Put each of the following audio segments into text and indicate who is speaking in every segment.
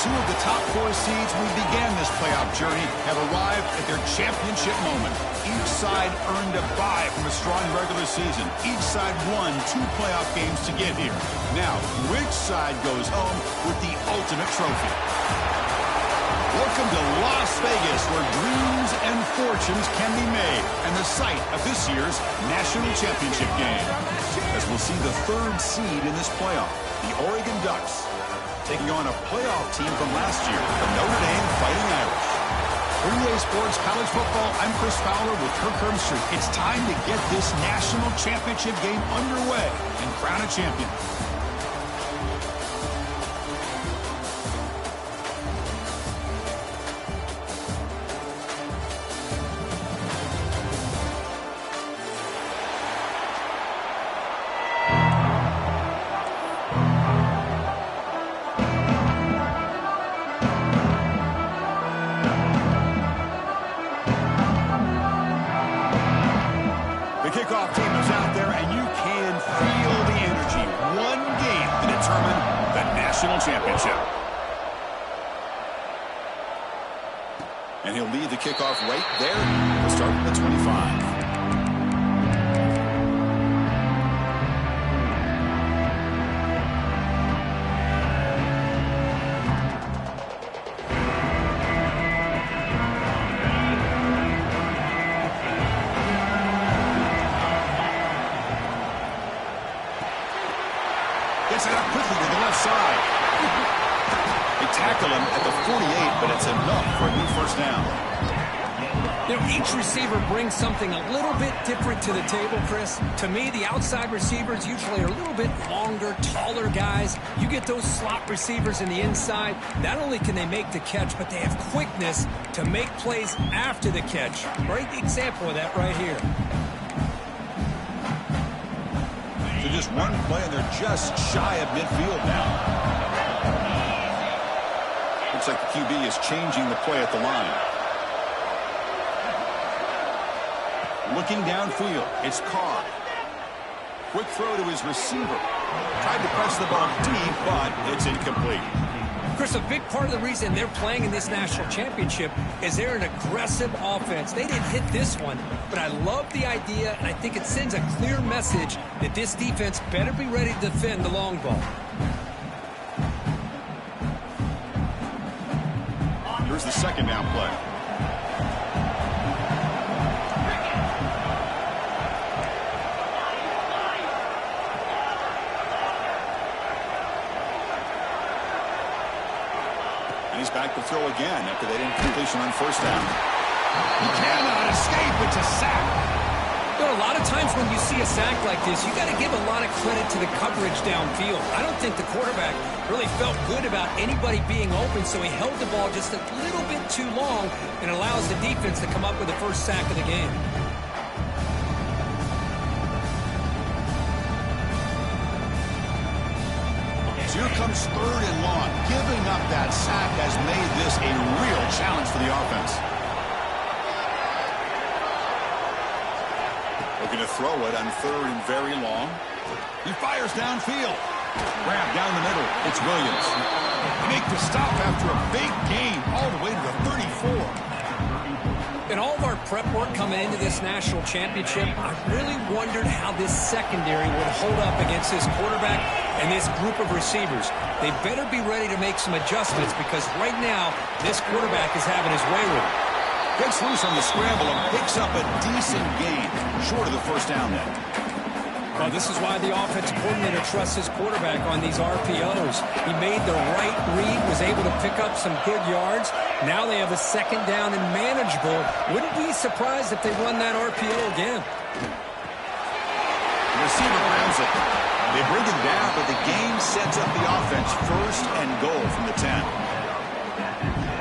Speaker 1: Two of the top 4 seeds we began this playoff journey have arrived at their championship moment. Each side earned a bye from a strong regular season. Each side won 2 playoff games to get here. Now, which side goes home with the ultimate trophy? Welcome to Las Vegas, where dreams and fortunes can be made, and the site of this year's national championship game. As we'll see the 3rd seed in this playoff, the Oregon Ducks, taking on a playoff team from last year, the Notre Dame Fighting Irish. For EA Sports College Football, I'm Chris Fowler with Kirk Herbstreit. It's time to get this national championship game underway and crown a champion. Kickoff team is out there, and you can feel the energy. One game to determine the national championship. And he'll lead the kickoff right there. We'll start at the 25. Gets it up quickly to the left side. They tackle him at the 48, but it's enough for a new first down.
Speaker 2: You know, each receiver brings something a little bit different to the table, Chris. To me, the outside receivers usually are a little bit longer, taller guys. You get those slot receivers in the inside, not only can they make the catch, but they have quickness to make plays after the catch. Great example of that right here.
Speaker 1: So just one play, and they're just shy of midfield now. Looks like the QB is changing the play at the line. Looking downfield, it's Carr. Quick throw to his receiver. Tried to press the ball deep, but it's incomplete.
Speaker 2: Chris, a big part of the reason they're playing in this national championship is they're an aggressive offense. They didn't hit this one, but I love the idea, and I think it sends a clear message that this defense better be ready to defend the long ball.
Speaker 1: Here's the second down play. And he's back to throw again after that incompletion on first down. He cannot escape. It's a sack.
Speaker 2: You know, a lot of times when you see a sack like this, you got to give a lot of credit to the coverage downfield. I don't think the quarterback really felt good about anybody being open, so he held the ball just a little bit too long and allows the defense to come up with the first sack of the game.
Speaker 1: Here comes 3rd and long. Giving up that sack has made this a real challenge for the offense. Looking to throw it on 3rd and very long. He fires downfield. Grab down the middle. It's Williams. They make the stop after a big gain all the way to the 34.
Speaker 2: In all of our prep work coming into this national championship, I really wondered how this secondary would hold up against this quarterback and this group of receivers. They better be ready to make some adjustments because right now, this quarterback is having his way with it.
Speaker 1: Gets loose on the scramble and picks up a decent gain. Short of the first down then.
Speaker 2: Well, this is why the offensive coordinator trusts his quarterback on these RPOs. He made the right read, was able to pick up some good yards. Now they have a second down and manageable. Wouldn't be surprised if they run that RPO again.
Speaker 1: The receiver grabs it. They bring him down, but the game sets up the offense 1st and goal from the 10.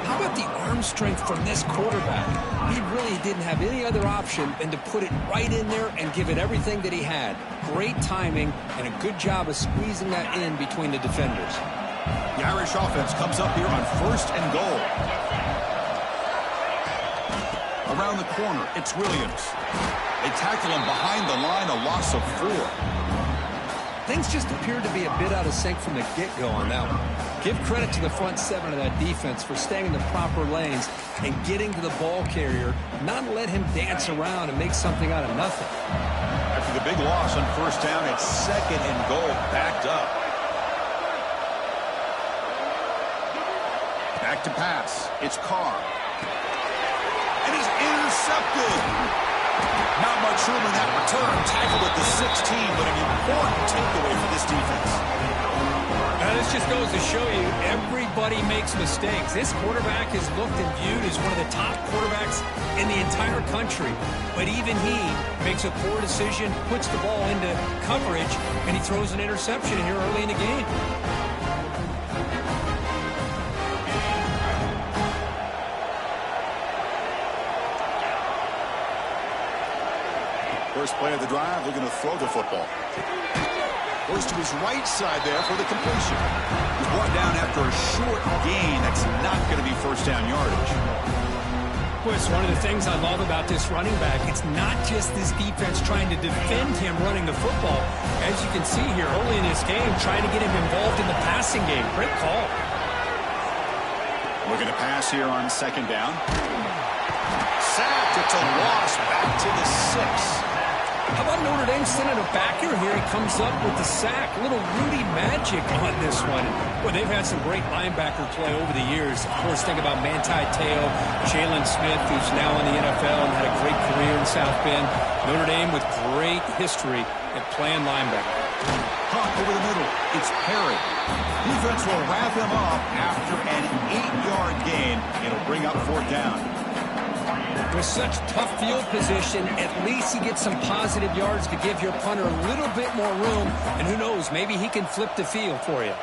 Speaker 2: How about the arm strength from this quarterback? He really didn't have any other option than to put it right in there and give it everything that he had. Great timing and a good job of squeezing that in between the defenders.
Speaker 1: The Irish offense comes up here on 1st and goal. Around the corner, it's Williams. They tackle him behind the line, a loss of 4.
Speaker 2: things just appeared to be a bit out of sync from the get-go on that one. Give credit to the front seven of that defense for staying in the proper lanes and getting to the ball carrier, not let him dance around and make something out of nothing.
Speaker 1: After the big loss on first down, it's 2nd and goal, backed up. Back to pass. It's Carr. And he's intercepted. Not much room in that return. Tackled at the 16, but an important takeaway for this defense.
Speaker 2: This just goes to show you, everybody makes mistakes. This quarterback is looked and viewed as one of the top quarterbacks in the entire country. But even he makes a poor decision, puts the ball into coverage, and he throws an interception here early in the game.
Speaker 1: First play of the drive, looking to throw the football. Goes to his right side there for the completion. He's brought down after a short gain. That's not going to be first down yardage.
Speaker 2: Well, it's one of the things I love about this running back. It's not just this defense trying to defend him running the football. As you can see here early in this game, trying to get him involved in the passing game. Great call.
Speaker 1: Looking to pass here on 2nd down. Sacked. It's a loss back to the 6.
Speaker 2: How about Notre Dame sending a backer here? He comes up with the sack. A little Rudy magic on this one. Well, they've had some great linebacker play over the years. Of course, think about Manti Te'o, Jalen Smith, who's now in the NFL and had a great career in South Bend. Notre Dame with great history at playing linebacker.
Speaker 1: Hawk over the middle. It's Perry. Defense will wrap him up after an 8-yard gain. It'll bring up 4th down.
Speaker 2: With such tough field position, at least he gets some positive yards to give your punter a little bit more room. And who knows, maybe he can flip the field for you.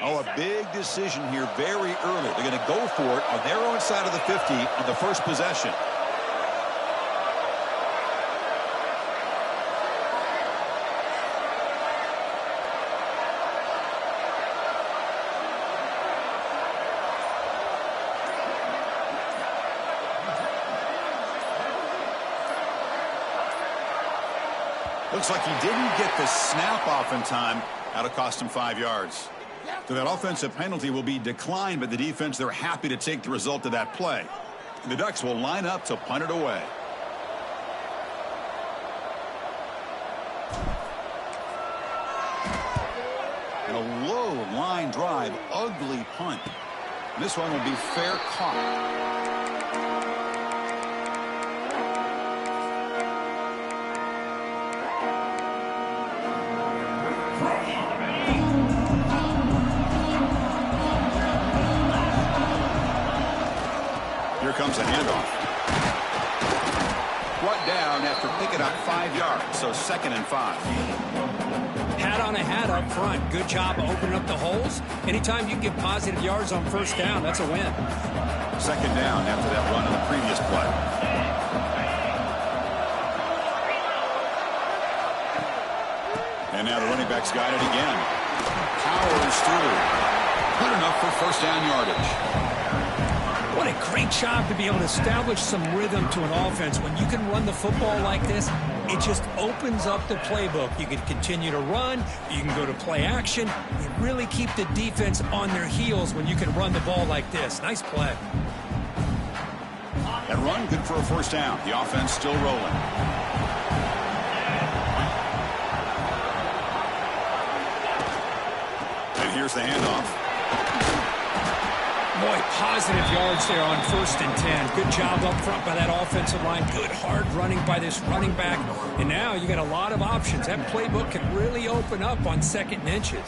Speaker 1: Oh, a big decision here very early. They're going to go for it on their own side of the 50 on the first possession. Looks like he didn't get the snap off in time. That'll cost him 5 yards. So that offensive penalty will be declined by the defense. They're happy to take the result of that play. And the Ducks will line up to punt it away. And a low line drive, ugly punt. And this one will be fair caught. Here comes a handoff. Brought down after picking up 5 yards, so 2nd and 5.
Speaker 2: Hat on a hat up front. Good job opening up the holes. Anytime you can get positive yards on first down, that's a win.
Speaker 1: Second down after that run on the previous play. And now the running back's got it again. Powers through. Good enough for first down yardage.
Speaker 2: What a great job to be able to establish some rhythm to an offense. When you can run the football like this, it just opens up the playbook. You can continue to run. You can go to play action. You really keep the defense on their heels when you can run the ball like this. Nice play.
Speaker 1: That run, good for a first down. The offense still rolling. And here's the handoff.
Speaker 2: Boy, positive yards there on 1st and 10. Good job up front by that offensive line. Good hard running by this running back. And now you got a lot of options. That playbook can really open up on 2nd and inches.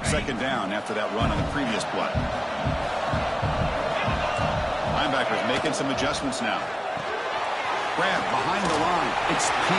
Speaker 1: Second down after that run on the previous play. Linebackers making some adjustments now. Grab behind the line. It's P.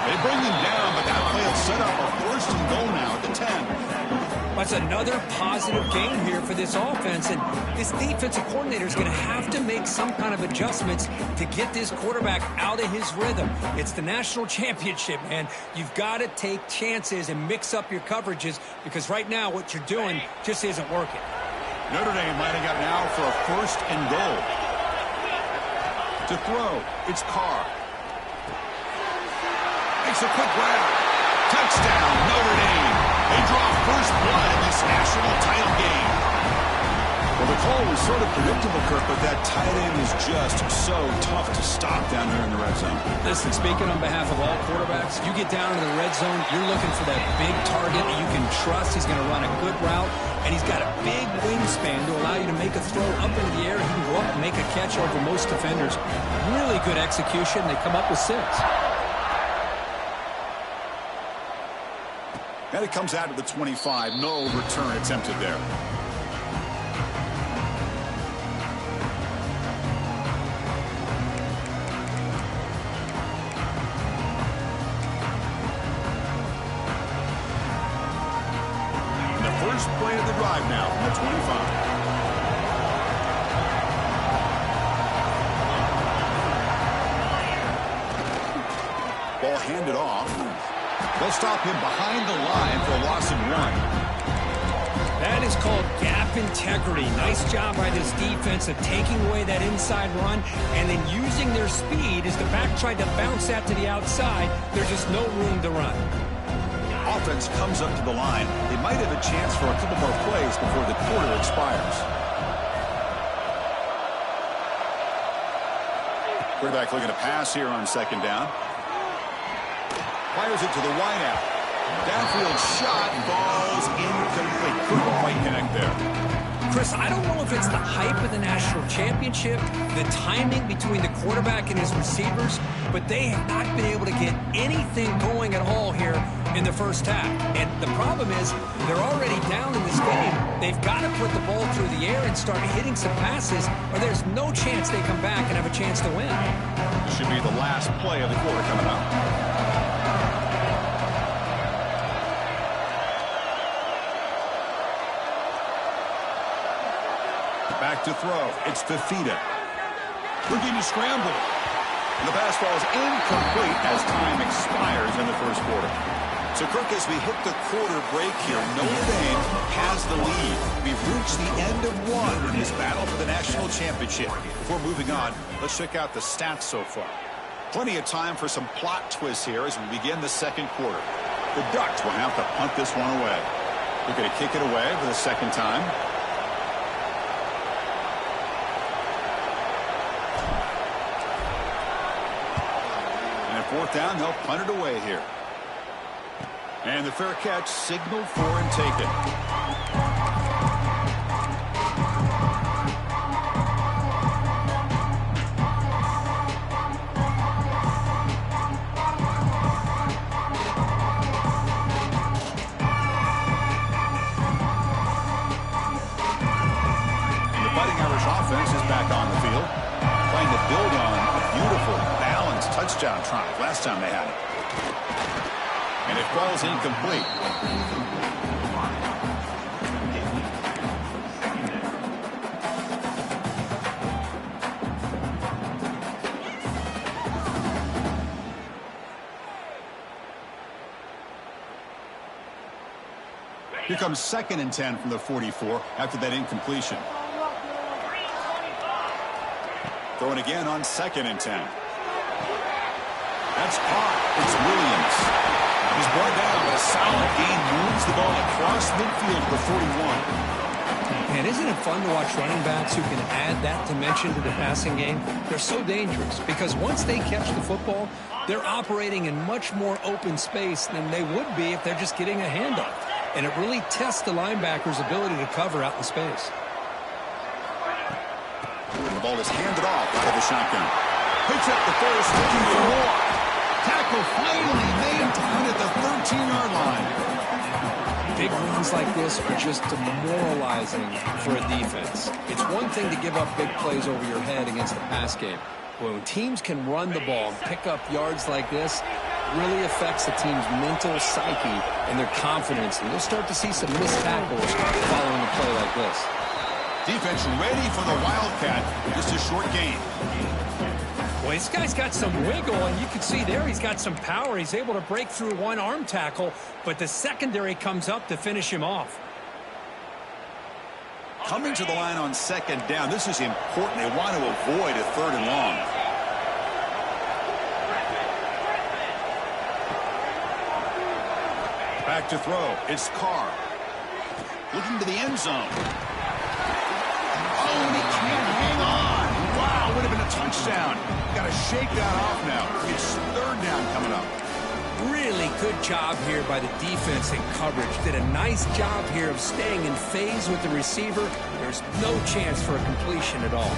Speaker 1: They bring him down, but that play will set up a 1st and goal now at the 10.
Speaker 2: That's another positive game here for this offense, and this defensive coordinator is going to have to make some kind of adjustments to get this quarterback out of his rhythm. It's the national championship, man. You've got to take chances and mix up your coverages because right now what you're doing just isn't working.
Speaker 1: Notre Dame lining up now for a 1st and goal. To throw, it's Carr. Makes a quick grab. Touchdown, Notre Dame. They draw first blood in this national title game. Well, the call was sort of predictable, Kirk, but that tight end is just so tough to stop down here in the red zone.
Speaker 2: Listen, speaking on behalf of all quarterbacks, you get down to the red zone, you're looking for that big target that you can trust. He's going to run a good route, and he's got a big wingspan to allow you to make a throw up into the air. He can go up and make a catch over most defenders. Really good execution. They come up with 6.
Speaker 1: And it comes out of the 25. No return attempted there. And the first play of the drive now from the 25. Ball handed off. They'll stop him behind the line for a loss of 1.
Speaker 2: That is called gap integrity. Nice job by this defense of taking away that inside run and then using their speed as the back tried to bounce that to the outside. There's just no room to run.
Speaker 1: Offense comes up to the line. They might have a chance for a couple more plays before the quarter expires. Quarterback looking to pass here on 2nd down. Fires it to the wideout. Downfield shot falls incomplete. Couldn't quite connect there.
Speaker 2: Chris, I don't know if it's the hype of the national championship, the timing between the quarterback and his receivers, but they have not been able to get anything going at all here in the first half. And the problem is they're already down in this game. They've got to put the ball through the air and start hitting some passes, or there's no chance they come back and have a chance to win.
Speaker 1: This should be the last play of the quarter coming up. Back to throw. It's Fafita. Looking to scramble. And the pass falls incomplete as time expires in the first quarter. So, Kirk, as we hit the quarter break here, Notre Dame has the lead. We've reached the end of 1 in this battle for the national championship. Before moving on, let's check out the stats so far. Plenty of time for some plot twists here as we begin the second quarter. The Ducks will have to punt this one away. They're going to kick it away for the second time. Fourth down, they'll punt it away here. And the fair catch signaled for and taken. And the Fighting Irish offense is back on the touchdown try last time they had it. And it falls incomplete. Here comes 2nd and 10 from the 44 after that incompletion. Throwing again on 2nd and 10. That's caught. It's Williams. He's brought down, but a solid gain moves the ball across midfield to the 41.
Speaker 2: And isn't it fun to watch running backs who can add that dimension to the passing game? They're so dangerous because once they catch the football, they're operating in much more open space than they would be if they're just getting a handoff. And it really tests the linebacker's ability to cover out in space.
Speaker 1: And the ball is handed off out of the shotgun. Picks up the first, looking for more. Tackle finally made down at the 13-yard line.
Speaker 2: Big runs like this are just demoralizing for a defense. It's one thing to give up big plays over your head against the pass game. But when teams can run the ball and pick up yards like this, it really affects the team's mental psyche and their confidence. And you'll start to see some missed tackles following a play like this.
Speaker 1: Defense ready for the Wildcat. Just a short gain.
Speaker 2: Well, this guy's got some wiggle, and you can see there he's got some power. He's able to break through one arm tackle, but the secondary comes up to finish him off.
Speaker 1: Coming to the line on 2nd down. This is important. They want to avoid a 3rd and long. Back to throw. It's Carr. Looking to the end zone. Oh, and he can't hang on. Wow, would have been a touchdown. Got to shake that off now. It's 3rd down coming up.
Speaker 2: Really good job here by the defense in coverage. Did a nice job here of staying in phase with the receiver. There's no chance for a completion at all.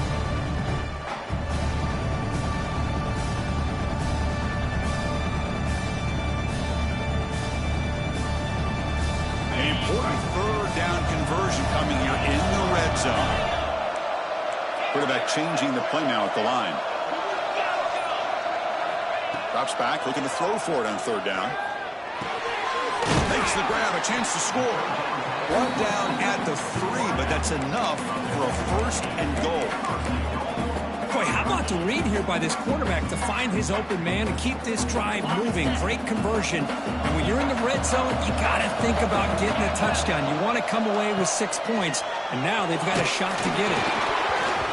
Speaker 1: An important 3rd down conversion coming here in the red zone. Quarterback changing the play now at the line. Drops back, looking to throw for it on 3rd down. Makes the grab, a chance to score. Brought down at the 3, but that's enough for a 1st and goal.
Speaker 2: Boy, how about the read here by this quarterback to find his open man and keep this drive moving. Great conversion. And when you're in the red zone, you got to think about getting a touchdown. You want to come away with 6 points, and now they've got a shot to get it.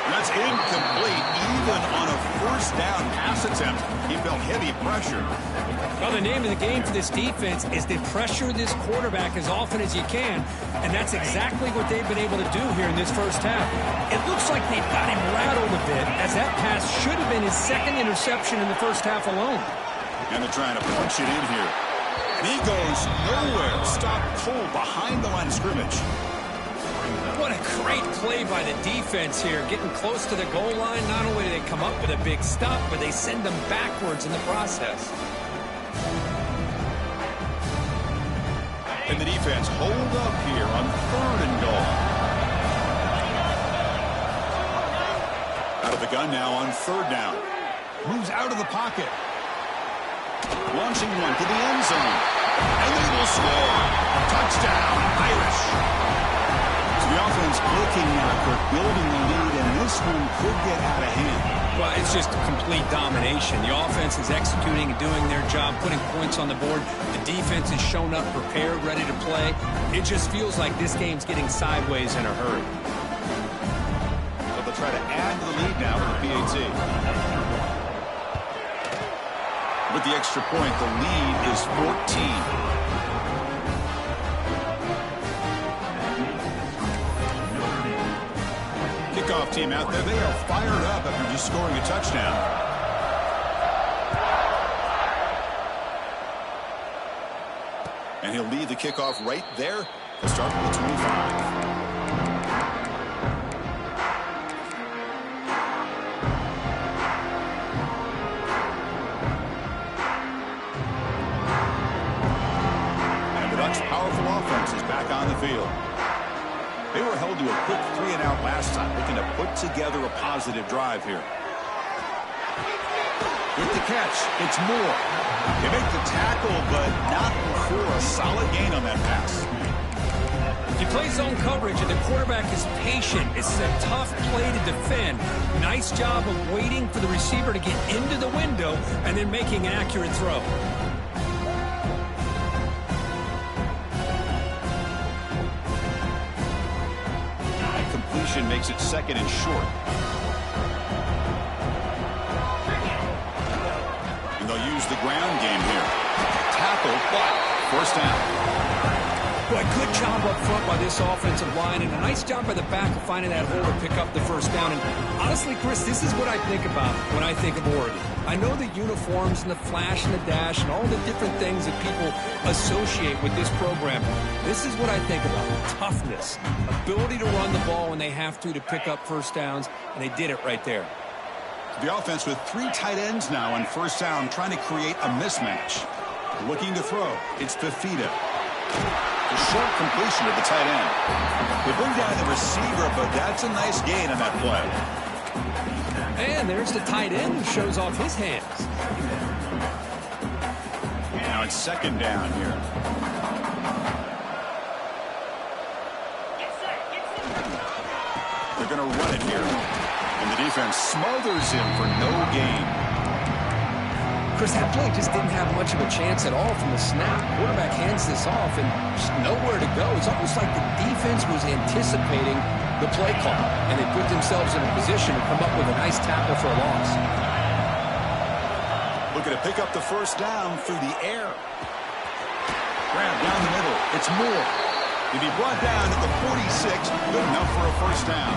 Speaker 1: That's incomplete. Even on a 1st down pass attempt, he felt heavy pressure.
Speaker 2: Well, the name of the game for this defense is to pressure this quarterback as often as you can, and that's exactly what they've been able to do here in this 1st half. It looks like they've got him rattled a bit, as that pass should have been his 2nd interception in the 1st half alone.
Speaker 1: And they're trying to punch it in here. And he goes nowhere. Stop cold behind the line of scrimmage.
Speaker 2: What a great play by the defense here. Getting close to the goal line, not only do they come up with a big stop, but they send them backwards in the process.
Speaker 1: And the defense hold up here on 3rd and goal. Out of the gun now on 3rd down. Moves out of the pocket. Launching one to the end zone. And they will score. Touchdown, Irish. The offense clicking now, Kirk, building the lead, and this one could get out of hand.
Speaker 2: Well, it's just complete domination. The offense is executing and doing their job, putting points on the board. The defense has shown up, prepared, ready to play. It just feels like this game's getting sideways in a hurry.
Speaker 1: So they'll try to add to the lead now with the PAT. With the extra point, the lead is 14. Kickoff team out there. They are fired up after just scoring a touchdown. And he'll lead the kickoff right there to start with the 25. And the Ducks' powerful offense is back on the field. They were held to a quick 3-and-out last time, looking to put together a positive drive here. With the catch, it's Moore. They make the tackle, but not before a solid gain on that pass.
Speaker 2: If you play zone coverage and the quarterback is patient, it's a tough play to defend. Nice job of waiting for the receiver to get into the window and then making an accurate throw.
Speaker 1: Completion makes it second and short. And they'll use the ground game here. Tackle, but first down.
Speaker 2: Boy, good job up front by this offensive line, and a nice job by the back of finding that hole to pick up the first down. And honestly, Chris, this is what I think about when I think of Oregon. I know the uniforms and the flash and the dash and all the different things that people associate with this program. This is what I think about: toughness, ability to run the ball when they have to pick up first downs, and they did it right there.
Speaker 1: The offense with 3 tight ends now on first down, trying to create a mismatch. Looking to throw. It's Fafita. A short completion to the tight end. They bring down the receiver, but that's a nice gain on that play.
Speaker 2: And there's the tight end who shows off his hands.
Speaker 1: Now it's second down here. They're going to run it here. And the defense smothers him for no gain.
Speaker 2: Chris, that play just didn't have much of a chance at all from the snap. Quarterback hands this off and just nowhere to go. It's almost like the defense was anticipating the play call, and they put themselves in a position to come up with a nice tackle for a loss.
Speaker 1: Looking to pick up the first down through the air. Grab down the middle. It's Moore. He'll be brought down at the 46. Good enough for a first down.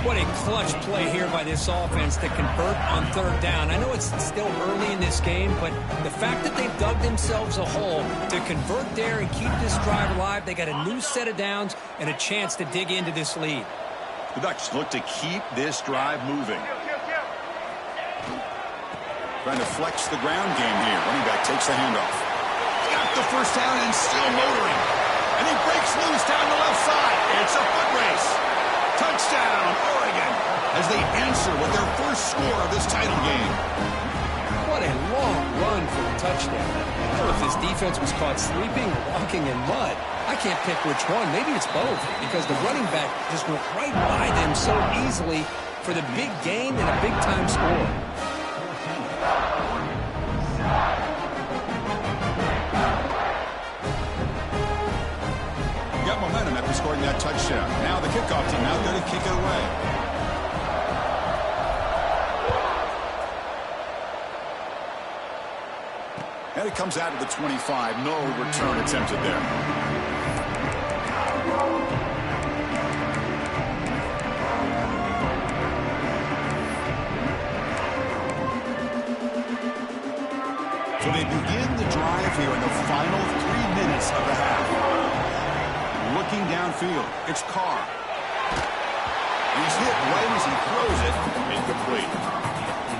Speaker 2: What a clutch play here by this offense to convert on third down. I know it's still early in this game, but the fact that they've dug themselves a hole to convert there and keep this drive alive, they got a new set of downs and a chance to dig into this lead.
Speaker 1: The Ducks look to keep this drive moving. Trying to flex the ground game here. Running back takes the handoff. Got the first down and still motoring. And he breaks loose down the left side. It's a foot race. Touchdown, Oregon, as they answer with their first score of this title game.
Speaker 2: What a long run for the touchdown. I don't know if this defense was caught sleeping or walking in mud. I can't pick which one. Maybe it's both, because the running back just went right by them so easily for the big gain and a big-time score.
Speaker 1: Got momentum after scoring that touchdown. Now the kickoff team out there to kick it away. And it comes out of the 25. No return attempted there. So they begin the drive here in the final 3 minutes of the half. Looking downfield, it's Carr. He's hit right as he throws it, incomplete.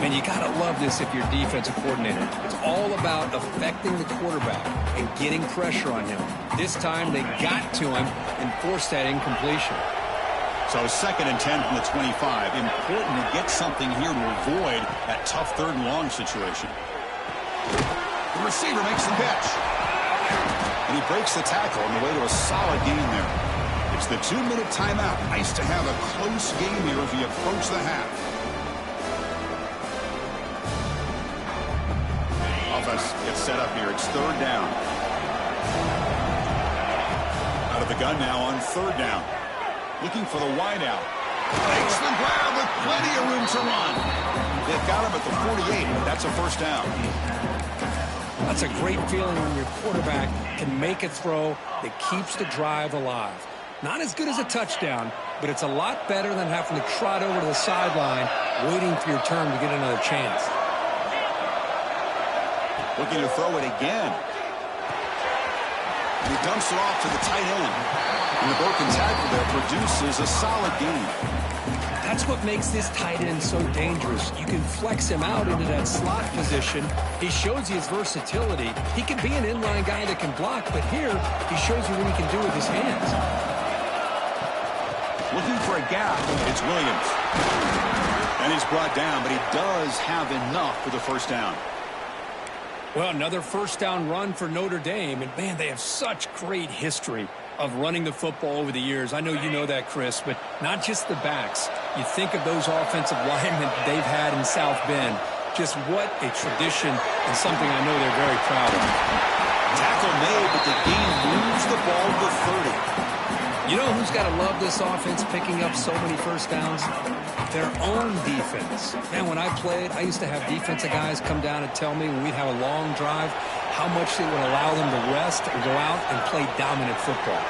Speaker 2: Man, you got to love this if you're a defensive coordinator. It's all about affecting the quarterback and getting pressure on him. This time they got to him and forced that incompletion.
Speaker 1: So second and 10 from the 25. Important to get something here to avoid that tough third and long situation. The receiver makes the catch. And he breaks the tackle on the way to a solid gain there. It's the 2-minute timeout. Nice to have a close game here as we approach the half. Offense gets set up here. It's third down. Out of the gun now on third down. Looking for the wideout. Makes the grab with plenty of room to run. They've got him at the 48. That's a first down.
Speaker 2: That's a great feeling when your quarterback can make a throw that keeps the drive alive. Not as good as a touchdown, but it's a lot better than having to trot over to the sideline, waiting for your turn to get another chance.
Speaker 1: Looking to throw it again. And he dumps it off to the tight end. And the broken tackle there produces a solid gain.
Speaker 2: That's what makes this tight end so dangerous. You can flex him out into that slot position. He shows you his versatility. He can be an inline guy that can block, but here he shows you what he can do with his hands.
Speaker 1: Looking for a gap. It's Williams. And he's brought down, but he does have enough for the first down.
Speaker 2: Well, another first down run for Notre Dame. And, man, they have such great history of running the football over the years. I know you know that, Chris, but not just the backs. You think of those offensive linemen they've had in South Bend. Just what a tradition and something I know they're very proud of.
Speaker 1: Tackle made, but the game moves the ball to 30.
Speaker 2: You know who's got to love this offense picking up so many first downs? Their own defense. Man, when I played, I used to have defensive guys come down and tell me when we'd have a long drive how much it would allow them to rest and go out and play dominant football.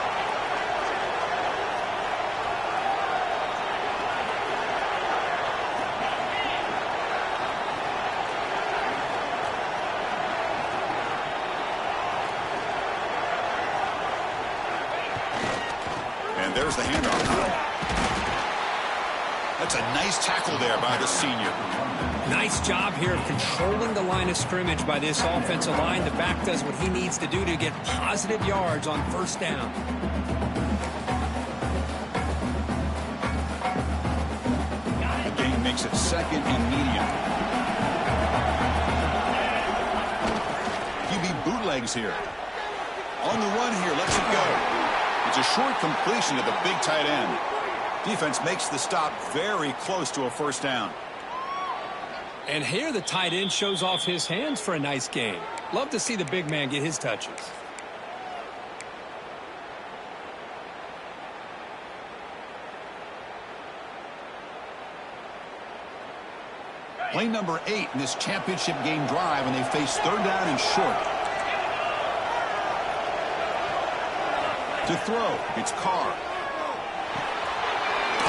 Speaker 1: And there's the handoff. That's a nice tackle there by the senior.
Speaker 2: Nice job here of controlling the line of scrimmage by this offensive line. The back does what he needs to do to get positive yards on first down.
Speaker 1: The game makes it second and medium. QB bootlegs here. On the run here, lets it go. It's a short completion to the big tight end. Defense makes the stop very close to a first down.
Speaker 2: And here the tight end shows off his hands for a nice gain. Love to see the big man get his touches.
Speaker 1: Play number 8 in this championship game drive, and they face third down and short. To throw, it's Carr.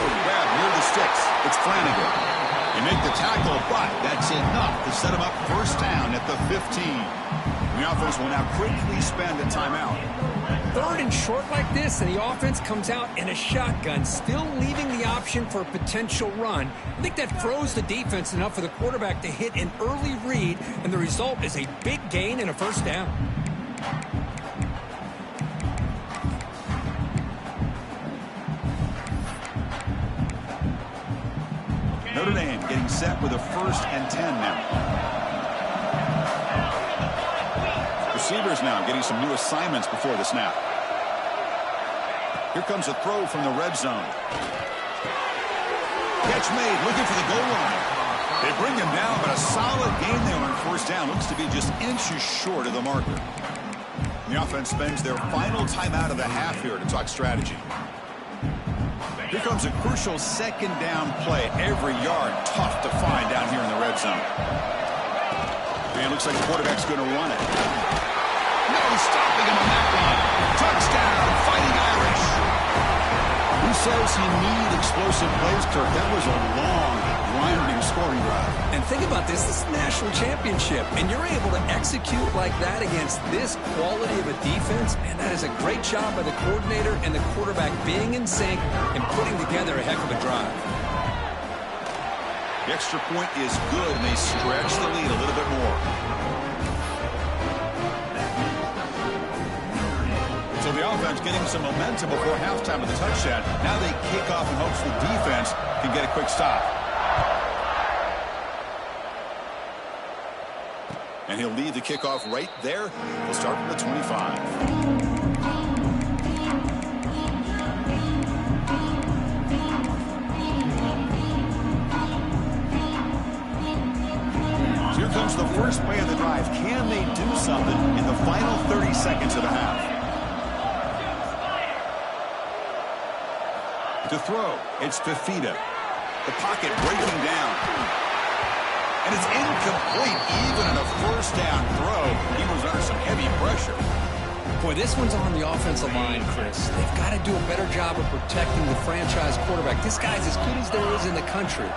Speaker 1: Grab near the sticks. It's Flanagan. You make the tackle, but that's enough to set him up first down at the 15. The offense will now quickly spend a timeout.
Speaker 2: Third and short like this, and the offense comes out in a shotgun, still leaving the option for a potential run. I think that throws the defense enough for the quarterback to hit an early read, and the result is a big gain and a first down.
Speaker 1: Notre Dame getting set with a 1st and 10 now. Receivers now getting some new assignments before the snap. Here comes a throw from the red zone. Catch made, looking for the goal line. They bring him down, but a solid gain there on first down. Looks to be just inches short of the marker. The offense spends their final timeout of the half here to talk strategy. Here comes a crucial second down play. Every yard tough to find down here in the red zone. Man, looks like the quarterback's going to run it. No stopping him on that one. Touchdown, Fighting Irish. Who says you need explosive plays, Kirk? That was a long, grinding scoring drive.
Speaker 2: And think about this. This is a national championship, and you're able to execute like that against this quality of a defense. Man, that is a great job by the coordinator and the quarterback being in sync and putting together a heck of a drive.
Speaker 1: The extra point is good, and they stretch the lead a little bit more. So the offense getting some momentum before halftime with the touchdown. Now they kick off in hopes the defense can get a quick stop. And he'll lead the kickoff right there. He'll start from the 25. So here comes the first play of the drive. Can they do something in the final 30 seconds of the half? To throw, it's Fifita. The pocket breaking down. And it's incomplete, even in a first down throw. He was under some heavy pressure.
Speaker 2: Boy, this one's on the offensive line, Chris. They've got to do a better job of protecting the franchise quarterback. This guy's as good as there is in the country,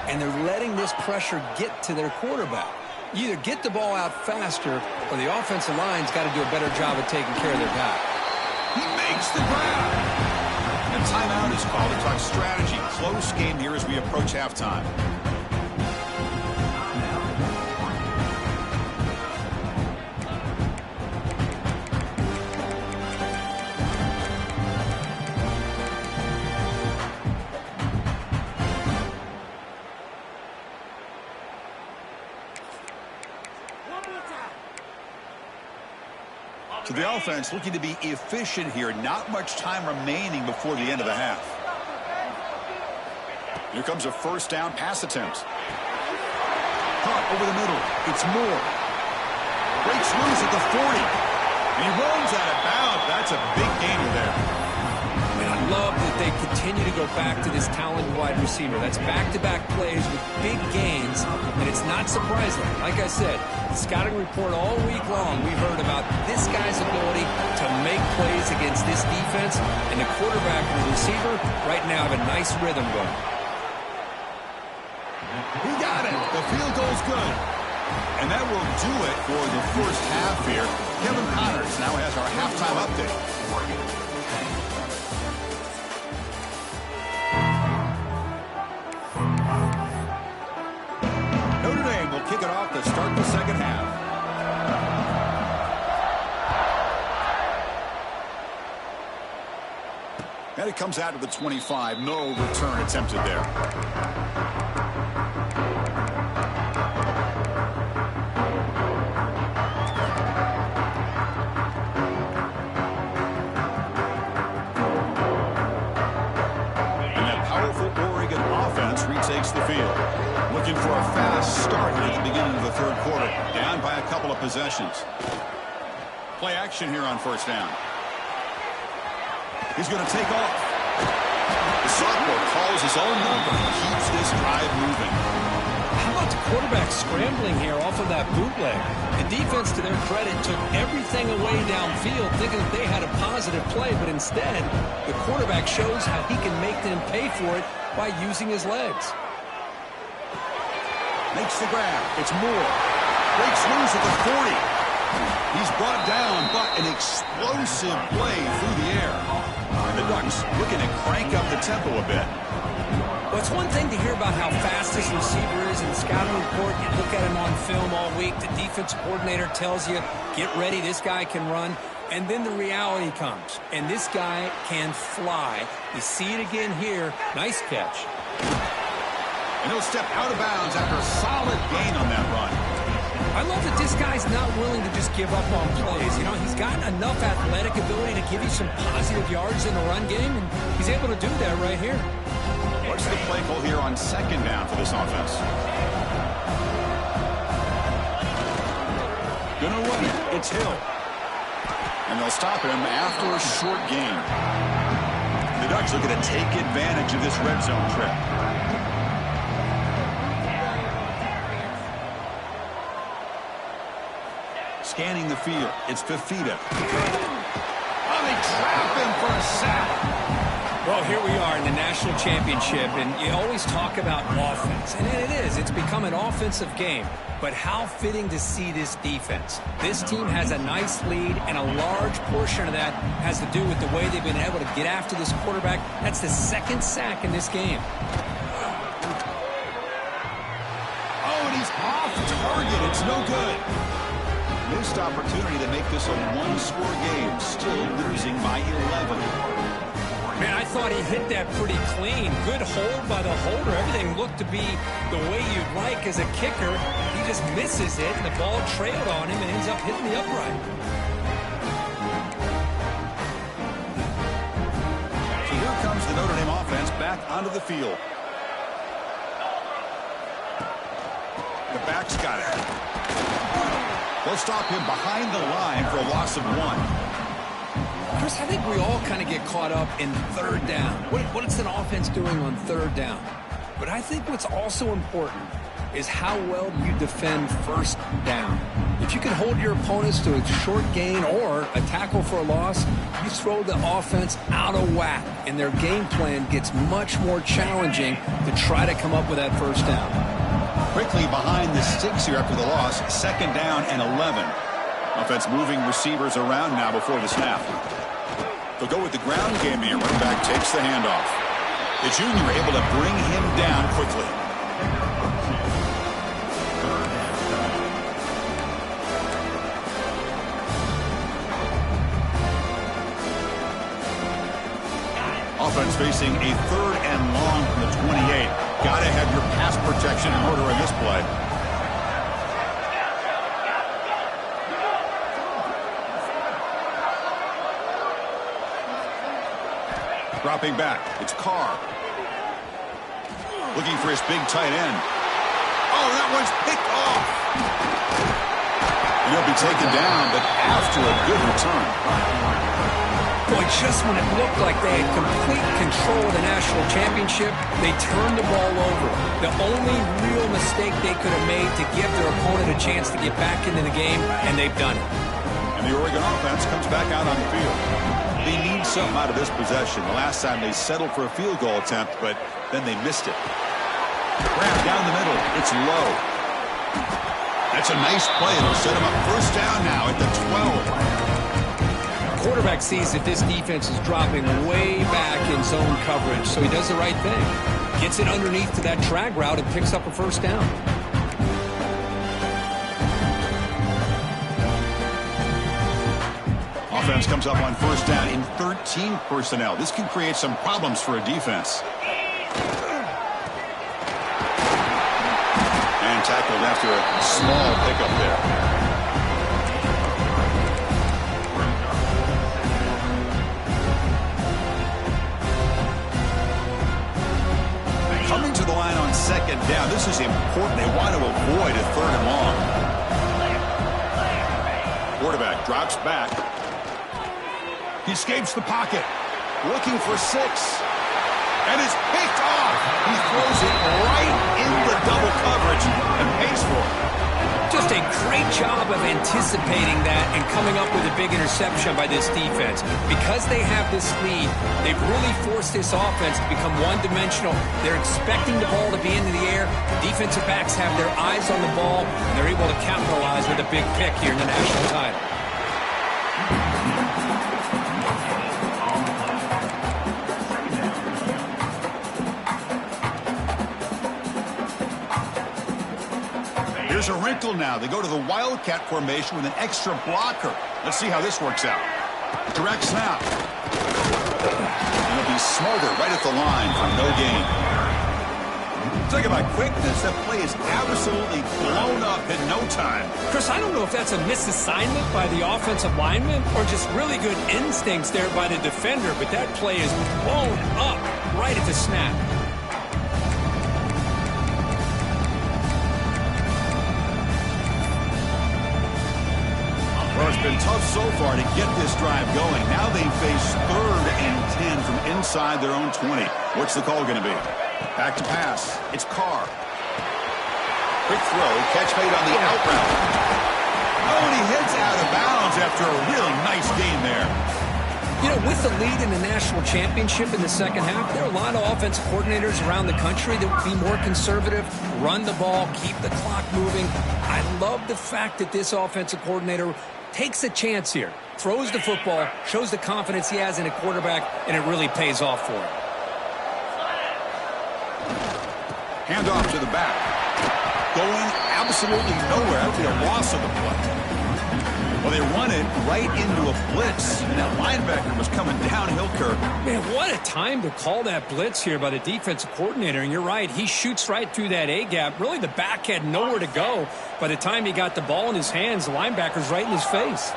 Speaker 2: and they're letting this pressure get to their quarterback. You either get the ball out faster, or the offensive line's got to do a better job of taking care of their guy.
Speaker 1: He makes the grab. And timeout is called to talk strategy. Close game here as we approach halftime. So the offense looking to be efficient here. Not much time remaining before the end of the half. Here comes a first down pass attempt. Caught over the middle. It's Moore. Breaks loose at the 40. And he runs out of bounds. That's a big gainer there.
Speaker 2: And I love that they continue to go back to this talented wide receiver. That's back-to-back plays with big gains, and it's not surprising. Like I said, the scouting report all week long, we heard about this guy's ability to make plays against this defense, and the quarterback and the receiver right now have a nice rhythm going.
Speaker 1: He got it. The field goal's good. And that will do it for the first half here. Kevin Connors now has our halftime update. Notre Dame will kick it off to start the second half. And it comes out to the 25. No return attempted there. Takes the field. Looking for a fast start here at the beginning of the third quarter. Down by a couple of possessions. Play action here on first down. He's going to take off. The sophomore calls his own number and keeps this drive moving.
Speaker 2: How about the quarterback scrambling here off of that bootleg? The defense, to their credit, took everything away downfield, thinking that they had a positive play, but instead, the quarterback shows how he can make them pay for it by using his legs.
Speaker 1: Makes the grab. It's Moore. Breaks loose at the 40. He's brought down, but an explosive play through the air. And the Ducks looking to crank up the tempo a bit.
Speaker 2: Well, it's one thing to hear about how fast this receiver is in the scouting report. You look at him on film all week. The defensive coordinator tells you, get ready, this guy can run. And then the reality comes. And this guy can fly. You see it again here. Nice catch.
Speaker 1: And he'll step out of bounds after a solid gain on that run.
Speaker 2: I love that this guy's not willing to just give up on plays. You know, he's got enough athletic ability to give you some positive yards in the run game, and he's able to do that right here.
Speaker 1: What's the play call here on second down for this offense? Gonna run it. It's Hill. And they'll stop him after a short gain. The Ducks looking to take advantage of this red zone trip. Scanning the field. It's Fafita. Oh, they trap him for a sack.
Speaker 2: Well, here we are in the national championship, and you always talk about offense. And it is. It's become an offensive game. But how fitting to see this defense. This team has a nice lead, and a large portion of that has to do with the way they've been able to get after this quarterback. That's the second sack in this game.
Speaker 1: Oh, and he's off target. It's no good. Missed opportunity to make this a one-score game. Still losing by 11.
Speaker 2: Man, I thought he hit that pretty clean. Good hold by the holder. Everything looked to be the way you'd like as a kicker. He just misses it, and the ball trailed on him and ends up hitting the upright.
Speaker 1: So here comes the Notre Dame offense back onto the field. The back's got it. They'll stop him behind the line for a loss of 1.
Speaker 2: Chris, I think we all kind of get caught up in third down. What is an offense doing on third down? But I think what's also important is how well you defend first down. If you can hold your opponents to a short gain or a tackle for a loss, you throw the offense out of whack, and their game plan gets much more challenging to try to come up with that first down.
Speaker 1: Quickly behind the sticks here after the loss. Second down and 11. Offense moving receivers around now before the snap. They'll go with the ground game here. Running back takes the handoff. The junior able to bring him down quickly. Offense facing a third and long from the 28. Got to have your pass protection in order in this play. Dropping back. It's Carr. Looking for his big tight end. Oh, that one's picked off. And he'll be taken down, but after a good return.
Speaker 2: Boy, just when it looked like they had complete control of the national championship, they turned the ball over. The only real mistake they could have made to give their opponent a chance to get back into the game, and they've done it.
Speaker 1: And the Oregon offense comes back out on the field. They need something out of this possession. The last time they settled for a field goal attempt, but then they missed it. Grab down the middle. It's low. That's a nice play. It'll set him up first down now at the 12.
Speaker 2: Quarterback sees that this defense is dropping way back in zone coverage, so he does the right thing. Gets it underneath to that drag route and picks up a first down.
Speaker 1: Offense comes up on first down in 13 personnel. This can create some problems for a defense. And tackled after a small pickup there. Coming to the line on second down. This is important. They want to avoid a third and long. Quarterback drops back. He escapes the pocket. Looking for 6. And it's picked off. He throws it right into double coverage and pays for it.
Speaker 2: Just a great job of anticipating that and coming up with a big interception by this defense. Because they have this lead, they've really forced this offense to become one-dimensional. They're expecting the ball to be into the air. The defensive backs have their eyes on the ball, and they're able to capitalize with a big pick here in the national title.
Speaker 1: There's a wrinkle now. They go to the Wildcat formation with an extra blocker. Let's see how this works out. Direct snap. And it'll be smarter right at the line for no gain. Talk about quickness. That play is absolutely blown up in no time.
Speaker 2: Chris, I don't know if that's a misassignment by the offensive lineman or just really good instincts there by the defender, but that play is blown up right at the snap.
Speaker 1: Well, it's been tough so far to get this drive going. Now they face 3rd and 10 from inside their own 20. What's the call going to be? Back to pass. It's Carr. Quick throw. Catch made on the out route. Oh, and he heads out of bounds after a really nice gain there.
Speaker 2: You know, with the lead in the national championship in the second half, there are a lot of offensive coordinators around the country that would be more conservative, run the ball, keep the clock moving. I love the fact that this offensive coordinator takes a chance here, throws the football, shows the confidence he has in a quarterback, and it really pays off for him.
Speaker 1: Hand off to the back. Going absolutely nowhere. That would be a loss of the play. Well, they run it right into a blitz, and that linebacker was coming downhill, Kirk.
Speaker 2: Man, what a time to call that blitz here by the defensive coordinator. And you're right, he shoots right through that A-gap. Really, the back had nowhere to go. By the time he got the ball in his hands, the linebacker's right in his face.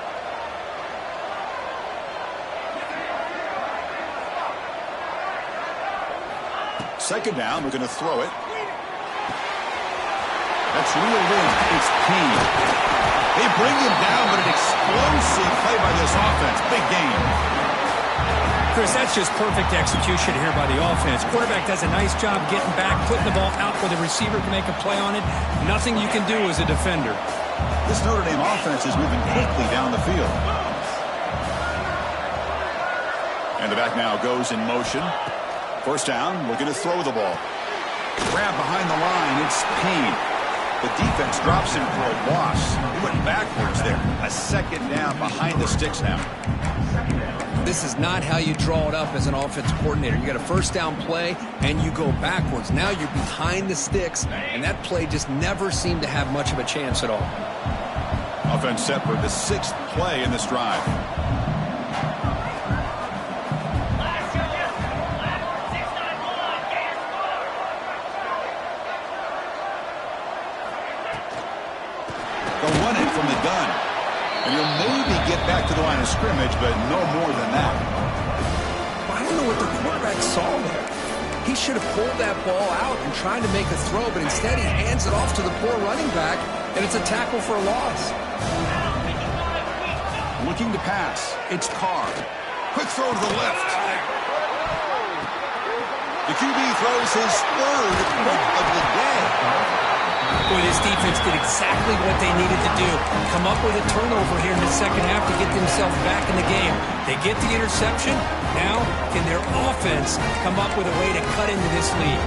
Speaker 1: Second down, we're going to throw it. That's reeled in. It's Payne. They bring him down, but an explosive play by this offense. Big game.
Speaker 2: Chris, that's just perfect execution here by the offense. Quarterback does a nice job getting back, putting the ball out where the receiver can make a play on it. Nothing you can do as a defender.
Speaker 1: This Notre Dame offense is moving quickly down the field. And the back now goes in motion. First down, we're going to throw the ball. Grab behind the line, it's Payne. The defense drops him for a loss. He went backwards there. A second down behind the sticks now.
Speaker 2: This is not how you draw it up as an offensive coordinator. You got a first down play, and you go backwards. Now you're behind the sticks, and that play just never seemed to have much of a chance at all.
Speaker 1: Offense set for the 6th play in this drive. They'll run it from the gun. And you'll maybe get back to the line of scrimmage, but no more than that.
Speaker 2: I don't know what the quarterback saw there. He should have pulled that ball out and tried to make a throw, but instead he hands it off to the poor running back, and it's a tackle for a loss.
Speaker 1: Looking to pass. It's Carr. Quick throw to the left. The QB throws his third pick of the day.
Speaker 2: Boy, this defense did exactly what they needed to do. Come up with a turnover here in the second half to get themselves back in the game. They get the interception. Now, can their offense come up with a way to cut into this lead?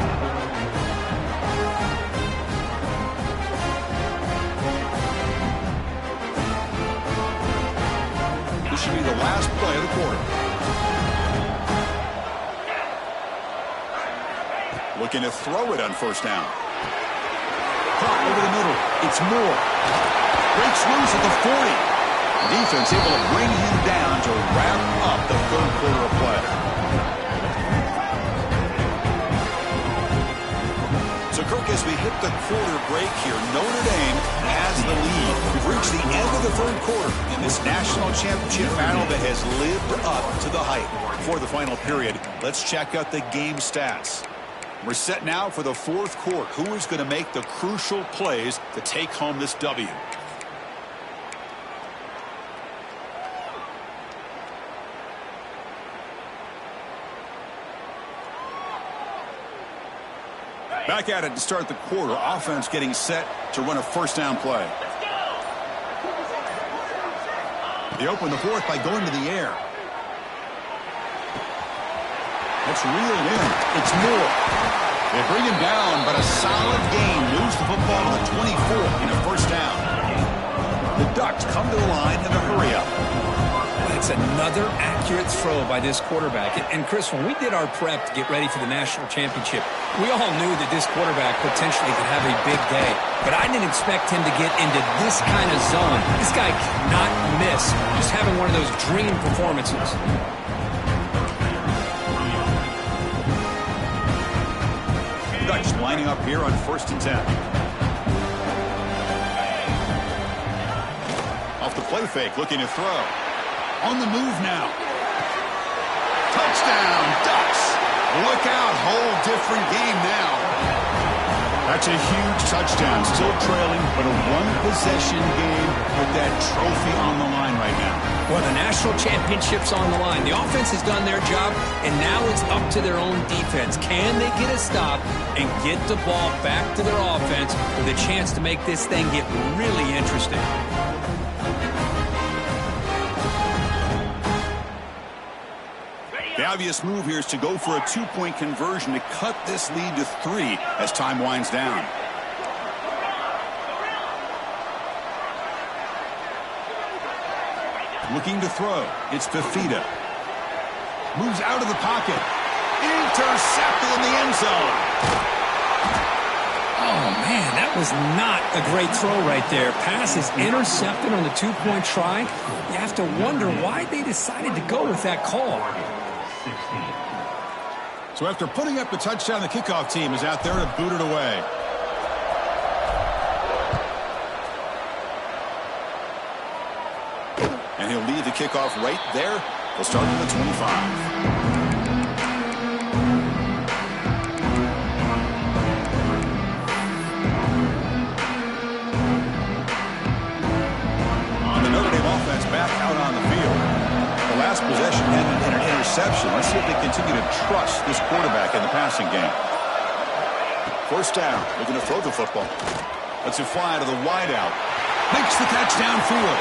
Speaker 1: This should be the last play of the quarter. Looking to throw it on first down. Caught over the middle. It's Moore. Breaks loose at the 40. Defense able to bring him down to wrap up the third quarter of play. So, Kirk, as we hit the quarter break here, Notre Dame has the lead. We've reached the end of the third quarter in this national championship battle that has lived up to the hype. Before the final period, let's check out the game stats. We're set now for the fourth quarter. Who is going to make the crucial plays to take home this W? Back at it to start the quarter. Offense getting set to run a first down play. They open the fourth by going to the air. That's reeled in. It's Moore. They bring him down, but a solid gain moves the football to the 24 in a first down. The Ducks come to the line in a hurry-up.
Speaker 2: That's another accurate throw by this quarterback. And Chris, when we did our prep to get ready for the national championship, we all knew that this quarterback potentially could have a big day. But I didn't expect him to get into this kind of zone. This guy cannot miss. Just having one of those dream performances.
Speaker 1: Ducks lining up here on 1st and 10. Off the play fake, looking to throw. On the move now. Touchdown, Ducks. Look out, whole different game now. That's a huge touchdown. Still trailing, but a one-possession game with that trophy on the line right now.
Speaker 2: Well, the national championship's on the line. The offense has done their job, and now it's up to their own defense. Can they get a stop and get the ball back to their offense with a chance to make this thing get really interesting?
Speaker 1: The obvious move here is to go for a two-point conversion to cut this lead to 3 as time winds down. Looking to throw. It's Fafita. Moves out of the pocket. Intercepted in the end zone.
Speaker 2: Oh, man, that was not a great throw right there. Pass is intercepted on the two-point try. You have to wonder why they decided to go with that call.
Speaker 1: So after putting up the touchdown, the kickoff team is out there to boot it away. And he'll lead the kickoff right there. They'll start at the 25. Back out on the field. The last possession ended in an interception. Let's see if they continue to trust this quarterback in the passing game. First down. Looking to throw the football. Lets it fly to the wideout. Makes the catch downfield.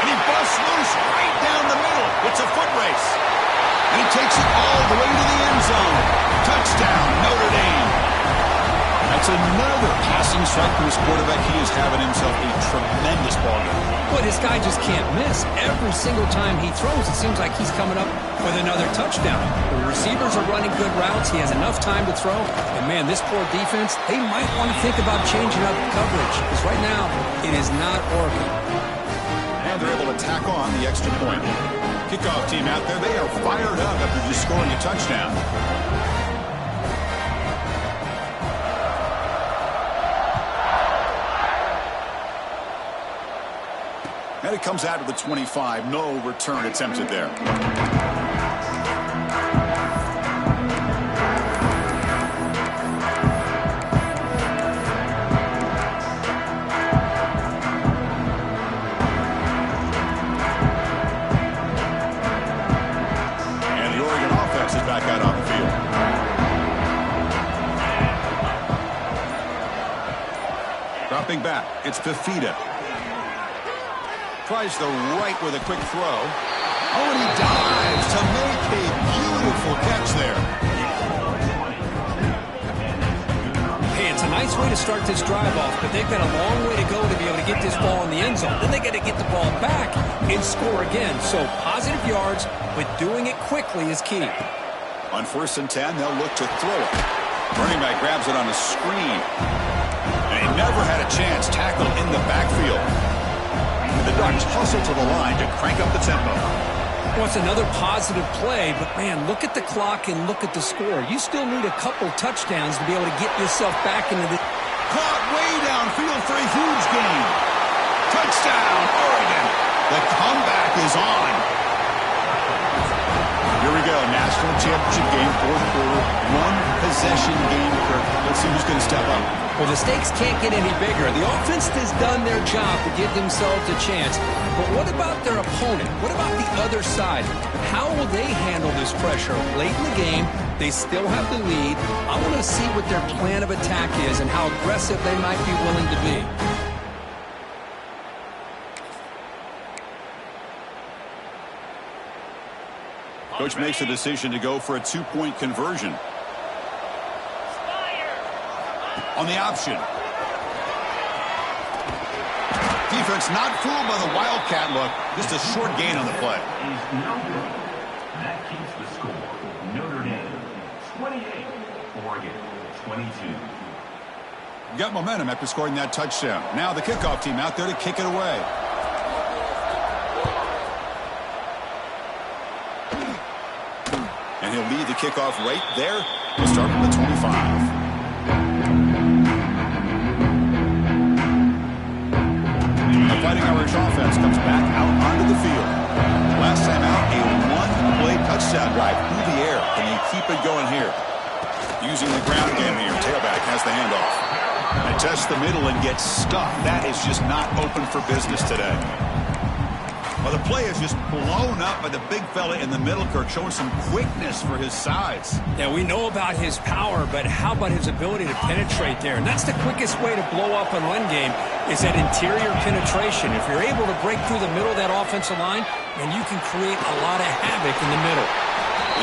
Speaker 1: And he busts loose right down the middle. It's a foot race. And he takes it all the way to the end zone. Touchdown, Notre Dame. That's another passing strike for this quarterback. He is having himself a tremendous ball game.
Speaker 2: Boy, this guy just can't miss. Every single time he throws, it seems like he's coming up with another touchdown. The receivers are running good routes. He has enough time to throw. And, man, this poor defense, they might want to think about changing up coverage. Because right now, it is not working.
Speaker 1: And they're able to tack on the extra point. Kickoff team out there, they are fired up after just scoring a touchdown. And it comes out to the 25. No return attempted there. back. It's Fifita. Tries the right with a quick throw. Oh, and he dives to make a beautiful catch there.
Speaker 2: Hey, it's a nice way to start this drive off, but they've got a long way to go to be able to get this ball in the end zone. Then they got to get the ball back and score again. So positive yards, but doing it quickly is key.
Speaker 1: On 1st and 10, they'll look to throw it. Running back grabs it on a screen. And he never had a chance tackled in the backfield. And the Ducks hustle to the line to crank up the tempo.
Speaker 2: Well, it's another positive play, but, man, look at the clock and look at the score. You still need a couple touchdowns to be able to get yourself back into the...
Speaker 1: Caught way downfield for a huge gain. Touchdown, Oregon. The comeback is on. Here we go, national championship game, 4th quarter, one-possession game. Let's see who's going to step up.
Speaker 2: Well, the stakes can't get any bigger. The offense has done their job to give themselves a chance. But what about their opponent? What about the other side? How will they handle this pressure? Late in the game, they still have the lead. I want to see what their plan of attack is and how aggressive they might be willing to be.
Speaker 1: Coach makes a decision to go for a 2-point conversion. On the option. Defense not fooled by the Wildcat look. Just a short gain on the play.
Speaker 3: That keeps the score. Notre Dame 28, Oregon 22.
Speaker 1: Got momentum after scoring that touchdown. Now the kickoff team out there to kick it away. And he'll lead the kickoff right there. We'll start from the 25. The Fighting Irish offense comes back out onto the field. Last time out, a one-play touchdown drive through the air. Can you keep it going here? Using the ground game here. Tailback has the handoff. And tests the middle and gets stuffed. That is just not open for business today. Well, the play is just blown up by the big fella in the middle, Kirk, showing some quickness for his size.
Speaker 2: Yeah, we know about his power, but how about his ability to penetrate there? And that's the quickest way to blow up an run game is that interior penetration. If you're able to break through the middle of that offensive line, then you can create a lot of havoc in the middle.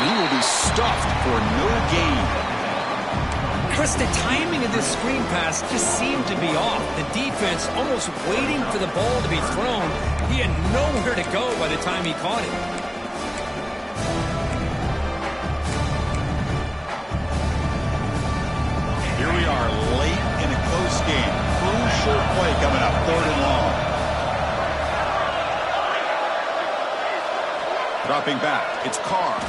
Speaker 1: And he will be stuffed for no gain.
Speaker 2: Chris, the timing of this screen pass just seemed to be off. The defense almost waiting for the ball to be thrown. He had nowhere to go by the time he caught it.
Speaker 1: Here we are late in a close game. Crucial play coming up, 3rd and long. Dropping back, it's Carr.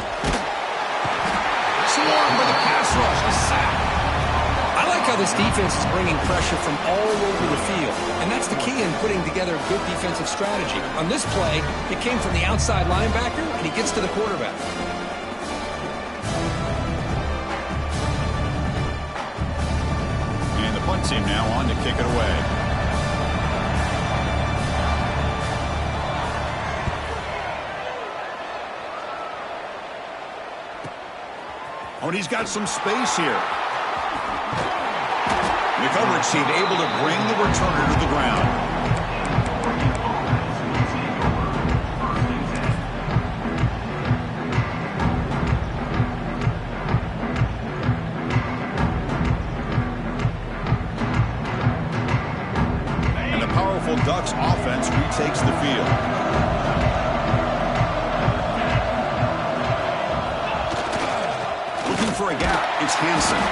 Speaker 1: Swarmed by the pass rush, a sack.
Speaker 2: I like how this defense is bringing pressure from all over the field, and that's the key in putting together a good defensive strategy. On this play, it came from the outside linebacker, and he gets to the quarterback.
Speaker 1: And the punt team now on to kick it away. Oh, and he's got some space here. The coverage team able to bring the returner to the ground. And the powerful Ducks offense retakes the field. Looking for a gap, it's Hansen.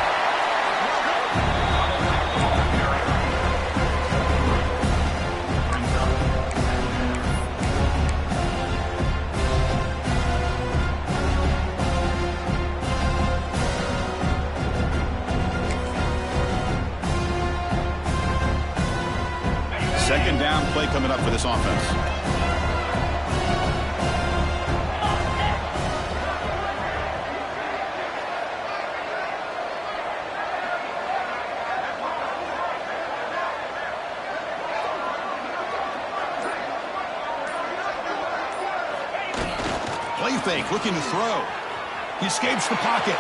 Speaker 1: Second down play coming up for this offense. Play fake, looking to throw. He escapes the pocket.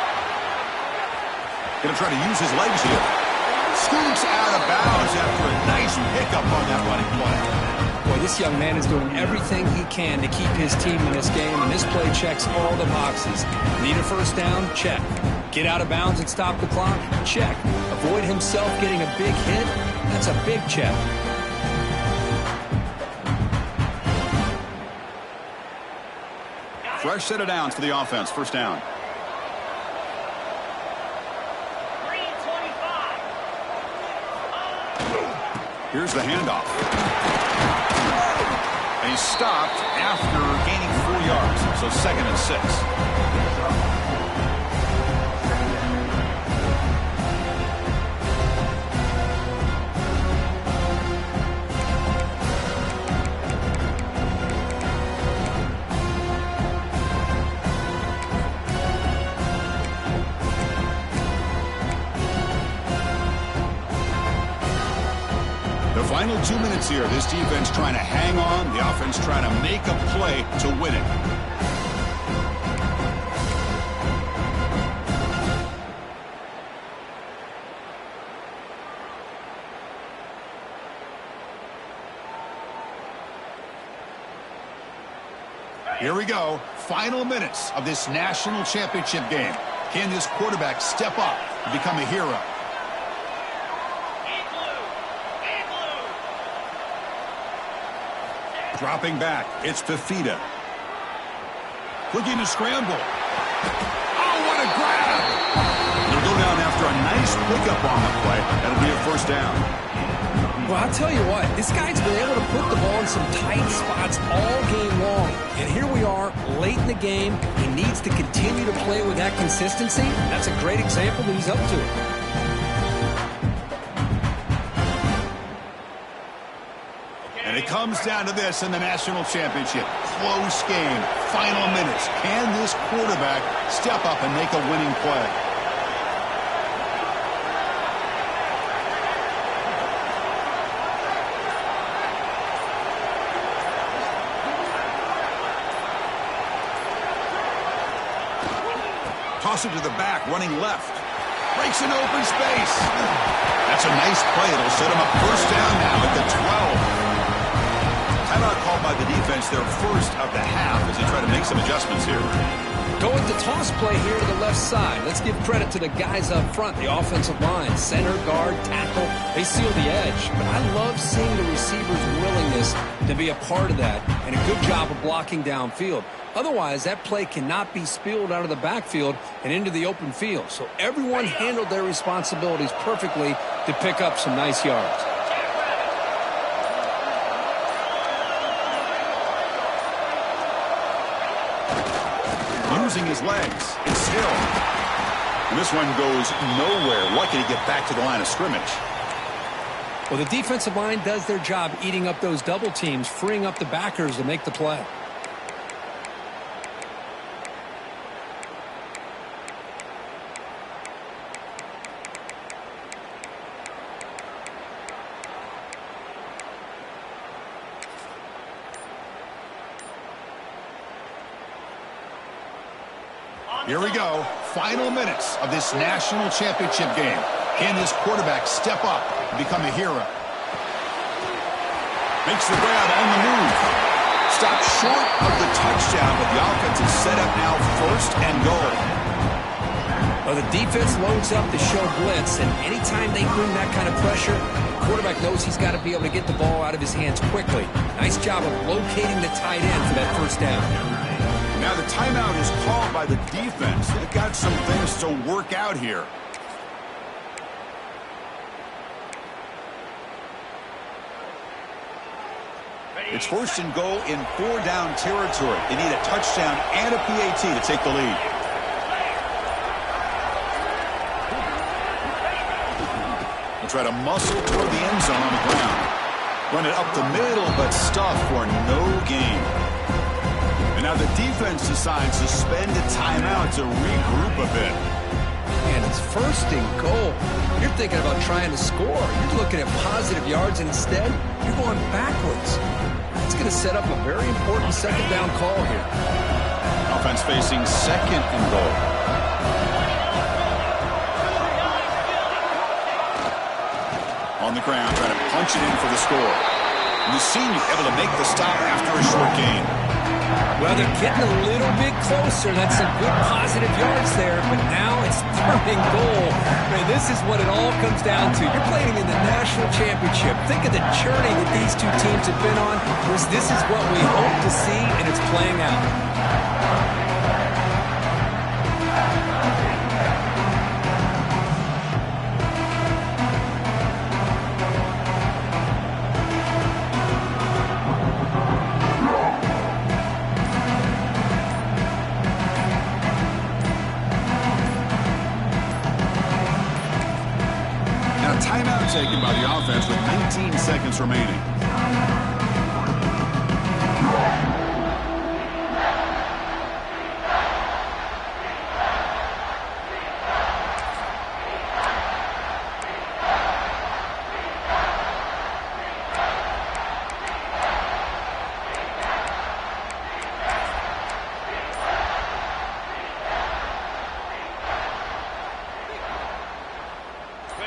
Speaker 1: Going to try to use his legs here. scoots out of bounds after a nice pickup on that running play.
Speaker 2: Boy, this young man is doing everything he can to keep his team in this game, and this play checks all the boxes. Need a first down? Check. Get out of bounds and stop the clock? Check. Avoid himself getting a big hit? That's a big check.
Speaker 1: Fresh set of downs for the offense. First down. Here's the handoff. And he's stopped after gaining 4 yards. So 2nd and 6. Final 2 minutes here. This defense trying to hang on. The offense trying to make a play to win it. Here we go. Final minutes of this national championship game. Can this quarterback step up and become a hero? Dropping back, it's Fafita. Looking to scramble. Oh, what a grab! He'll go down after a nice pickup on the play. That'll be a first down.
Speaker 2: Well, I'll tell you what, this guy's been able to put the ball in some tight spots all game long. And here we are, late in the game. He needs to continue to play with that consistency. That's a great example that he's up to it.
Speaker 1: And it comes down to this in the national championship. Close game, final minutes. Can this quarterback step up and make a winning play? Toss it to the back, running left. Breaks an open space. That's a nice play. It'll set him up first down now at the 12. Timeout called by the defense, their first of the half, as they try to make some adjustments here.
Speaker 2: Go with the toss play here to the left side. Let's give credit to the guys up front, the offensive line, center, guard, tackle. They seal the edge. But I love seeing the receivers' willingness to be a part of that and a good job of blocking downfield. Otherwise, that play cannot be spilled out of the backfield and into the open field. So everyone handled their responsibilities perfectly to pick up some nice yards.
Speaker 1: Using his legs. It's Hill. And this one goes nowhere. Lucky to get back to the line of scrimmage.
Speaker 2: Well, the defensive line does their job eating up those double teams, freeing up the backers to make the play.
Speaker 1: Here we go. Final minutes of this national championship game. Can this quarterback step up and become a hero? Makes the grab on the move. Stopped short of the touchdown, but the offense is set up now first and goal.
Speaker 2: Well, the defense loads up to show blitz, and anytime they bring that kind of pressure, the quarterback knows he's got to be able to get the ball out of his hands quickly. Nice job of locating the tight end for that first down.
Speaker 1: Now the timeout is called by the defense. They've got some things to work out here. It's first and goal in 4-down territory. They need a touchdown and a PAT to take the lead. They'll try to muscle toward the end zone on the ground. Run it up the middle, but stuffed for no gain. And now the defense decides to spend a timeout to regroup a bit.
Speaker 2: And it's first and goal. You're thinking about trying to score. You're looking at positive yards, and instead, you're going backwards. That's going to set up a very important second down call here.
Speaker 1: Offense facing second and goal. On the ground, trying to punch it in for the score. And the senior able to make the stop after a short gain.
Speaker 2: Well, they're getting a little bit closer. That's some good positive yards there, but now it's third and goal. Man, this is what it all comes down to. You're playing in the national championship. Think of the journey that these two teams have been on. This is what we hope to see, and it's playing out.
Speaker 1: Timeout taken by the offense with 19 seconds remaining.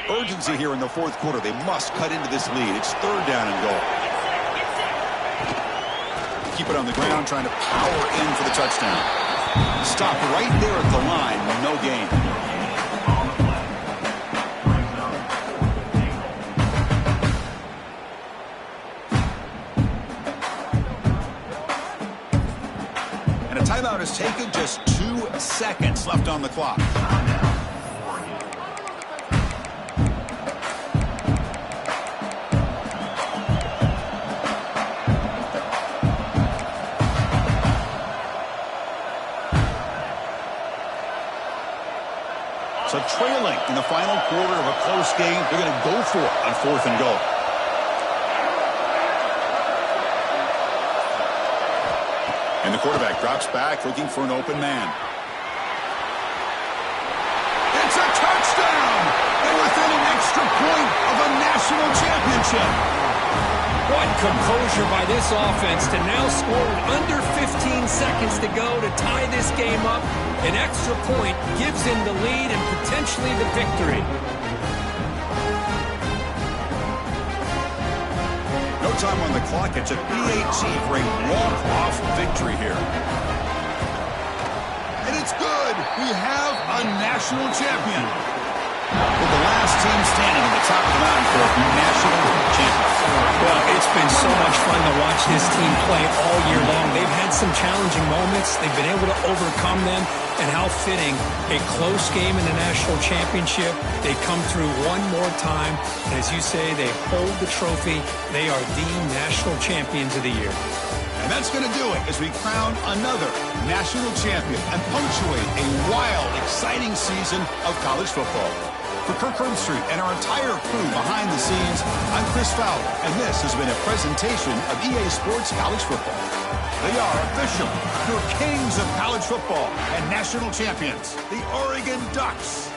Speaker 1: Urgency here in the fourth quarter. They must cut into this lead. It's third down and goal. Keep it on the ground, trying to power in for the touchdown. Stop right there at the line. No gain. And a timeout is taken. Just 2 seconds left on the clock. So trailing in the final quarter of a close game, they're going to go for it on fourth and goal. And the quarterback drops back looking for an open man. It's a touchdown! And within an extra point of a national championship.
Speaker 2: What composure by this offense to now score with under 15 seconds to go to tie this game up. An extra point gives him the lead and potentially the victory.
Speaker 1: No time on the clock. It's a PAT for a walk-off victory here. And it's good. We have a national champion. With the last team standing at the top of the mountain for national champions.
Speaker 2: Well, it's been so much fun to watch this team play all year long. They've had some challenging moments. They've been able to overcome them. And how fitting, a close game in the national championship. They come through one more time. And as you say, they hold the trophy. They are the national champions of the year.
Speaker 1: And that's going to do it as we crown another national champion and punctuate a wild, exciting season of college football. For Kirk Herbstreit and our entire crew behind the scenes, I'm Chris Fowler, and this has been a presentation of EA Sports College Football. They are official, your kings of college football and national champions, the Oregon Ducks.